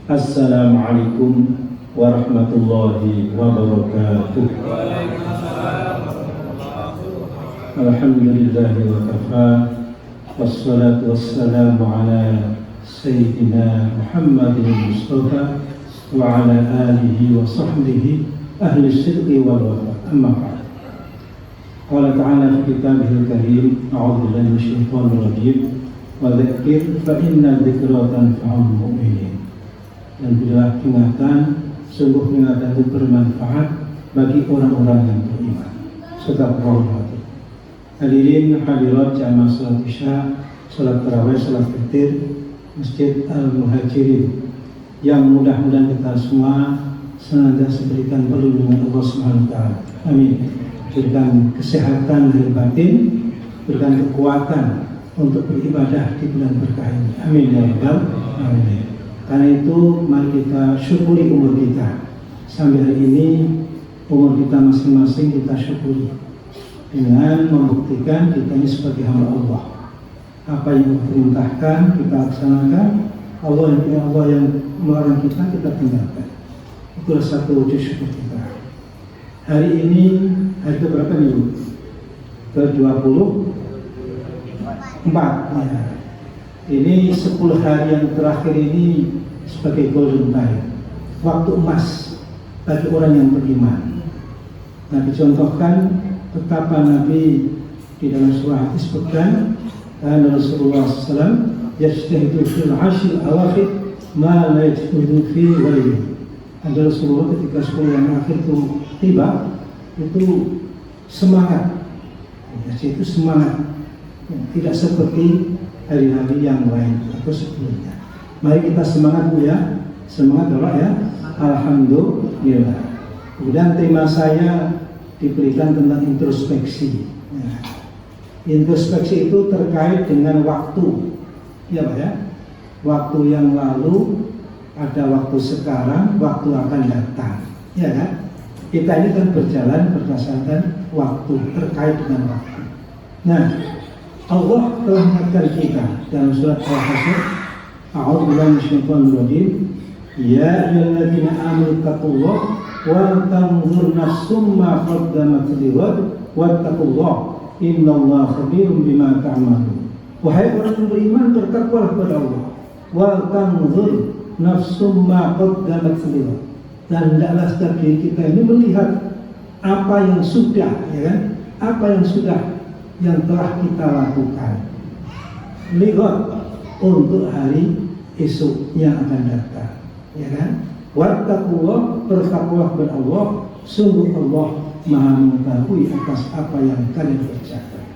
Assalamualaikum warahmatullahi wabarakatuh. Alhamdulillahi wa kafa, wassalatu wassalamu ala Sayyidina Muhammadin Mustafa wa ala alihi wa sahbihi ahli sidqi wal wafa. Amma ba'd. Qala ta'ala fi kitabihil karim, a'udzu billahi minasyaitonir rajim, wa dzakir fa inna dzikra tanfa'ul mu'minin. Dan bila peringatan, sungguh peringatan itu bermanfaat bagi orang-orang yang beriman. Sadaqallahu adzim. Hadirin hadirat jamaah salat Isya, salat tarawih, salat witir Masjid Al-Muhajirin, yang mudah-mudahan kita semua senantiasa berikan perlindungan Allah Subhanahu wa taala. Amin. Berikan kesehatan lahir batin, berikan kekuatan untuk beribadah di bulan berkah ini. Amin ya rabbal alamin. Karena itu mari kita syukuri umur kita. Sampai hari ini umur kita masing-masing kita syukuri dengan membuktikan kita ini sebagai hamba Allah. Apa yang diperintahkan kita laksanakan, Allah yang melarang kita tinggalkan. Itulah satu wujud syukur kita. Hari ini hari ke berapa nih? Ke-24 ya. Ini 10 hari yang terakhir ini sebagai golden time, waktu emas bagi orang yang beriman. Nah, dicontohkan betapa Nabi di dalam surah hadis sebutkan, dan Rasulullah SAW yajtahidu fil ashil awakhir ma la yajtahidu fi ghairihi. Dan Rasulullah ketika 10 yang akhir itu tiba, itu semangat, itu semangat, tidak seperti hari-hari yang lain atau sebelumnya. Mari kita semangat Bu ya, semangat doa ya. Alhamdulillah. Kemudian tema saya diberikan tentang introspeksi. Nah, introspeksi itu terkait dengan waktu, ya Pak ya. Waktu yang lalu, ada waktu sekarang, waktu akan datang, ya kan? Kita ini kan berjalan berdasarkan waktu, terkait dengan waktu. Nah, Allah telah mengingatkan kita dalam surat Al-Hasyr, a'udzu billahi minasyaitonir rajim, ya ayyuhalladzina amanu taqullaha wa tanzur nafsum ma qaddamat lighad wattaqullaha innallaha khabirum bima ta'malun. Wahai orang yang beriman, bertakwalah kepada Allah, wa tanzur nafsum ma qaddamat lighad, dan hendaklah setiap diri kita ini melihat apa yang sudah, ya kan? Apa yang sudah yang telah kita lakukan, lihat untuk hari esok yang akan datang, ya kan? Wattaqullah, bertakwalah kepada Allah, sungguh Allah Maha mengetahui atas apa yang kalian kerjakan.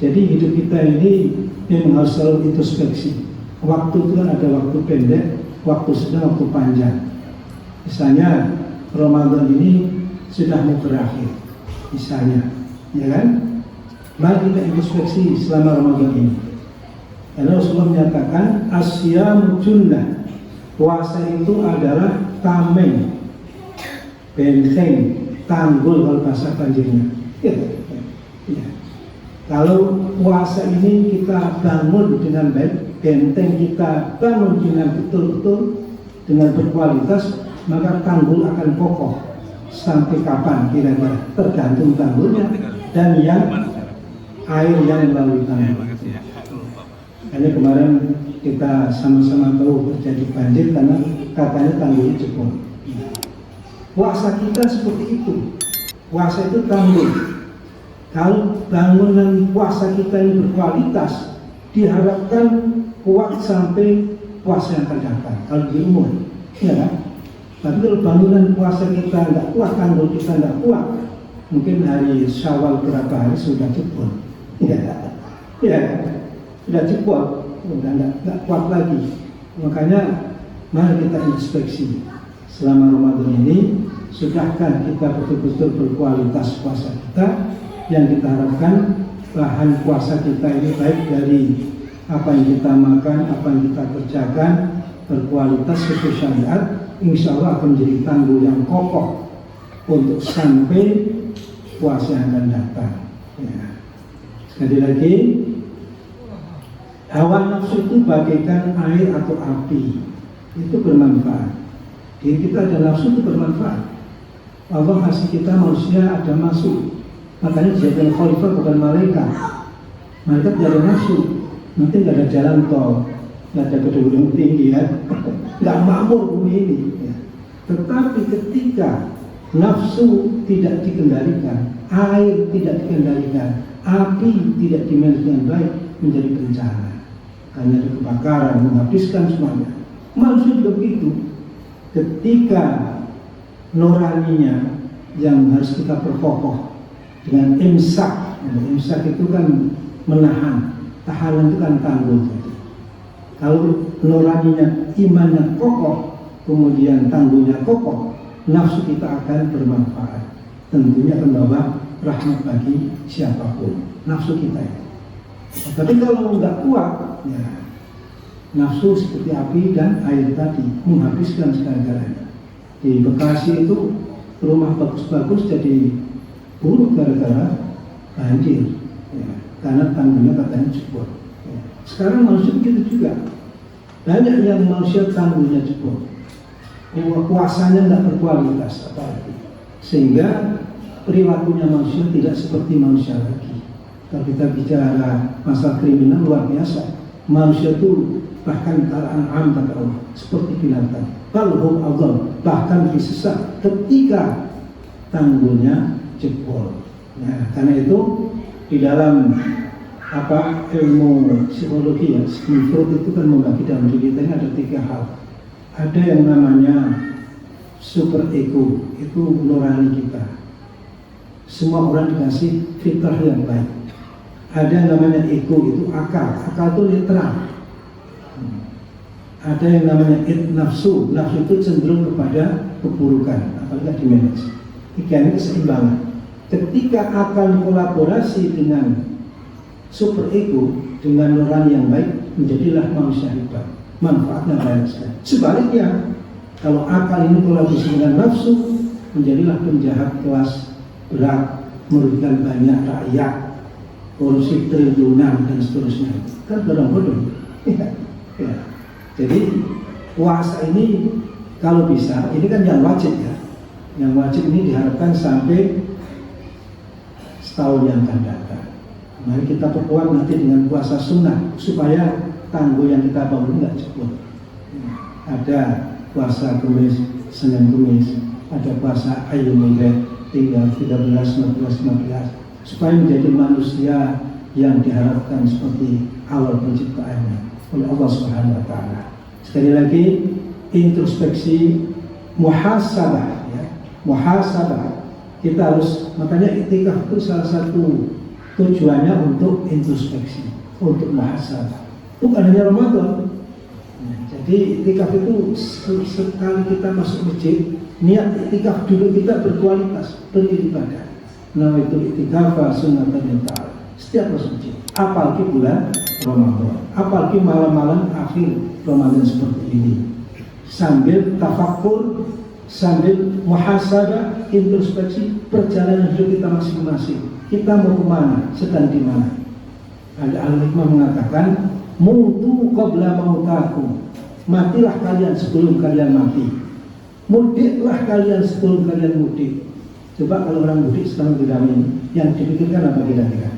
Jadi hidup kita ini memang harus selalu introspeksi. Waktu itu kan ada waktu pendek, waktu sedang, waktu panjang. Misalnya Ramadan ini sudah mau berakhir, misalnya, ya kan? Mari kita introspeksi selama Ramadan ini. Karena Rasulullah menyatakan asyam junnah, puasa itu adalah tameng, benteng, tanggul kalau bahasa banjirnya. Ya. Kalau puasa ini kita bangun dengan baik, benteng kita bangun dengan betul-betul, dengan berkualitas, maka tanggul akan kokoh. Sampai kapan kira-kira? Tergantung tanggulnya dan yang air yang melalui tanggul. Hanya kemarin kita sama-sama tahu terjadi banjir karena katanya tanggulnya jebol. Puasa kita seperti itu. Puasa itu tanggul. Kalau bangunan puasa kita ini berkualitas, diharapkan kuat sampai puasa yang akan datang. Kalau di umur, ya kan? Tapi kalau bangunan puasa kita nggak kuat, tanggul kita nggak kuat, mungkin hari Syawal berapa hari sudah jebol. Ya, sudah jebol, sudah nggak kuat lagi. Makanya mari kita introspeksi selama Ramadan ini, sudahkah kita betul-betul berkualitas puasa kita? Yang kita harapkan bahan puasa kita ini baik dari apa yang kita makan, apa yang kita kerjakan, berkualitas sesuai syariat, insya Allah akan menjadi tanggul yang kokoh untuk sampai puasa yang akan datang. Ya. Sekali lagi, hawa nafsu itu bagaikan air atau api. itu bermanfaat. Diri kita ada nafsu itu bermanfaat. Allah kasih kita manusia ada nafsu. Makanya dijadikan khalifah bukan malaikat. Malaikat tidak ada nafsu. Nanti nggak ada jalan tol, nggak ada gedung-gedung tinggi ya, nggak makmur bumi ini. Ya. Tetapi ketika nafsu tidak dikendalikan, air tidak dikendalikan, api tidak dimanage dengan baik, menjadi bencana. Hanya ada kebakaran, menghabiskan semuanya. Manusia juga begitu. Ketika nuraninya yang harus kita perkokoh dengan imsak. Imsak itu kan menahan, tahanan itu kan tangguh. Kalau nuraninya, imannya kokoh, kemudian tangguhnya kokoh, nafsu kita akan bermanfaat. Tentunya akan membawa rahmat bagi siapapun, nafsu kita ya. Tapi kalau nggak kuat, ya, nafsu seperti api dan air tadi menghabiskan segala-galanya. Di Bekasi itu rumah bagus-bagus jadi buruk gara-gara banjir, ya, karena tanggulnya katanya jebol. Ya. Sekarang manusia begitu juga, banyak yang manusia tanggulnya jebol, kuasanya nggak berkualitas apalagi, sehingga perilakunya manusia tidak seperti manusia lagi. Kalau kita bicara masalah kriminal luar biasa, manusia itu bahkan al-an'am kata Allah, seperti binatang. Balhum adall, bahkan disesat ketika tanggulnya jebol. Nah, karena itu di dalam ilmu psikologi ya, Freud itu kan membagi dalam diri kita ini ada 3 hal. Ada yang namanya super ego, itu nurani kita. Semua orang dikasih fitrah yang baik. Ada yang namanya ego, itu akal itu literal. Ada yang namanya nafsu itu cenderung kepada keburukan, apalagi dimanage. 3 ini keseimbangan. Ketika akal kolaborasi dengan super ego, dengan nurani yang baik, menjadilah manusia hebat, manfaatnya banyak sekali. Sebaliknya, kalau akal ini kolaborasi dengan nafsu, menjadilah penjahat kelas berat, merugikan banyak rakyat, korupsi triliunan dan seterusnya. Kan orang bodoh. Ya. Jadi puasa ini kalau bisa, ini kan yang wajib ya. Yang wajib ini diharapkan sampai setahun yang akan datang. Mari kita perkuat nanti dengan puasa sunnah supaya tangguh yang kita bangun nggak jebol. Ada puasa Kamis, Senin Kamis, ada puasa Ayyamul Bid, tinggal 13, 14, 15, supaya menjadi manusia yang diharapkan seperti awal penciptaannya oleh Allah Subhanahu wa taala. Sekali lagi, introspeksi, muhasabah ya. Muhasabah. Kita harus, makanya iktikaf itu salah satu tujuannya untuk introspeksi, untuk muhasabah. Bukan hanya Ramadan. Nah, jadi iktikaf itu sekali kita masuk masjid, niat iktikaf dulu kita berkualitas, beribadah. Nah itu iktikaf sunnatan yang ta'ala. Setiap masuk masjid, apalagi bulan Ramadan, apalagi malam-malam akhir Ramadan seperti ini, sambil tafakkur, sambil muhasabah, introspeksi perjalanan hidup kita masing-masing. Kita mau kemana, sedang di mana? Ada al-hikmah mengatakan, mutu qabla mautakum, matilah kalian sebelum kalian mati, mudiklah kalian sebelum kalian mudik. Coba kalau orang mudik sekarang di dalam ini, yang dipikirkan apa kira-kira?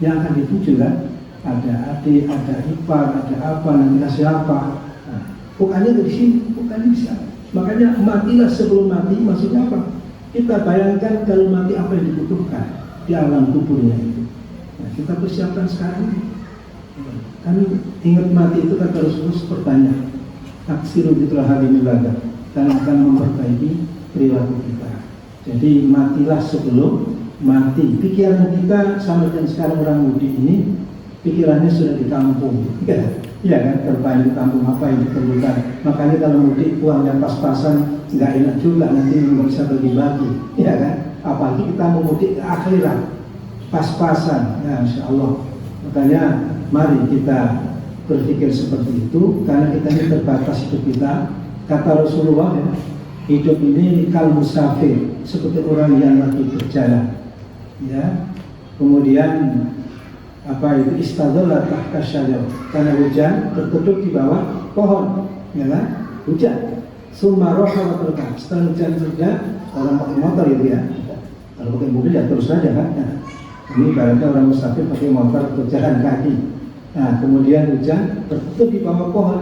Yang akan dituju kan? Ada adik, ada ipar, ada apa, nanti kasih apa. Nah, bukannya dari sini, bukan bisa. Makanya matilah sebelum mati, maksudnya apa? Kita bayangkan kalau mati apa yang dibutuhkan di alam kuburnya itu. Nah, kita persiapkan sekarang. Kan ingat mati itu kan terus bertanya. Aksiru itulah hari miladah, dan akan memperbaiki perilaku kita. Jadi matilah sebelum mati. Pikiran kita sama dengan sekarang orang mudik ini, pikirannya sudah ditampung, ya kan, terbaik ditampung apa yang diperlukan. Makanya kalau mudik uangnya pas-pasan, nggak enak juga nanti nggak bisa bagi-bagi, ya kan. Apalagi kita mau mudik ke akhirat, pas-pasan, ya insya Allah. Makanya mari kita berpikir seperti itu, karena kita ini terbatas hidup kita. Kata Rasulullah ya, hidup ini kal musafir, seperti orang yang lagi berjalan. Ya, kemudian apa itu istadalla tahta syajar, karena hujan berteduh di bawah pohon. ya kan? Hujan. Sumaroha wa terka. Setelah hujan reda, orang pakai motor gitu ya. Kalau pakai mobil ya terus saja kan. Nah, ini ibaratnya orang musafir pakai motor atau jalan kaki. Nah, kemudian hujan tertutup di bawah pohon.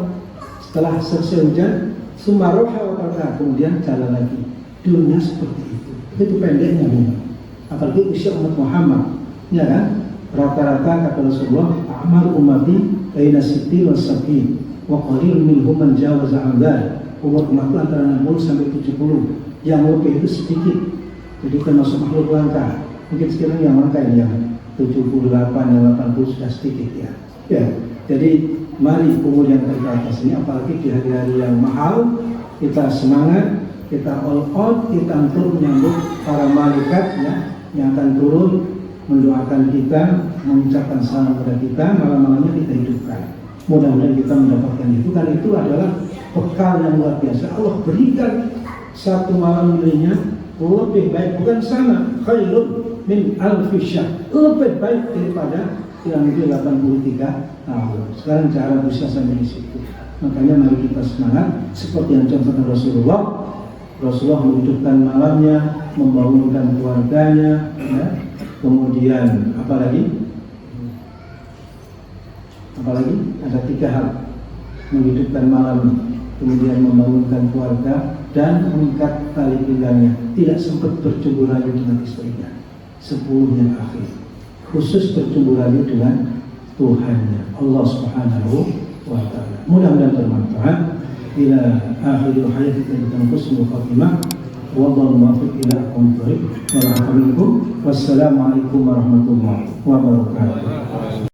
Setelah selesai hujan, sumaroha wa terka. Kemudian jalan lagi. Dunia seperti itu. Itu pendeknya memang. Apalagi usia umat Muhammad, ya kan? Rata-rata kata Rasulullah, amal umati baina sittin wa sab'in wa qalil minhum man jawaza adzal. Umur umat itu antara 60 sampai 70. Yang lebih itu sedikit. Jadi termasuk makhluk langka. Mungkin sekarang yang langka ini yang 78, yang 80 sudah sedikit ya. Ya, jadi mari umur yang terbatas ini, apalagi di hari-hari yang mahal, kita semangat, kita all out, kita untuk menyambut para malaikat ya, yang akan turun mendoakan kita, mengucapkan salam kepada kita, malam-malamnya kita hidupkan. Mudah-mudahan kita mendapatkan itu, karena itu adalah bekal yang luar biasa. Allah berikan satu malam dirinya lebih baik, bukan sama, khairun min alfi syahr, lebih baik daripada yang 83 tahun. Sekarang cara bisa sampai di situ. Makanya mari kita semangat seperti yang contohkan Rasulullah. Rasulullah menghidupkan malamnya, membangunkan keluarganya, ya. Kemudian apalagi ada 3 hal: menghidupkan malam, kemudian membangunkan keluarga, dan mengikat tali pinggangnya, tidak sempat bercumbu rayu dengan istrinya. 10 yang akhir khusus bercumbu rayu dengan Tuhannya, Allah Subhanahu wa Ta'ala. Mudah-mudahan bermanfaat. Ila akhiril hayati kita husnul khatimah. Wallahu muwaffiq ila aqwamit thoriq. Wassalamualaikum warahmatullahi wabarakatuh.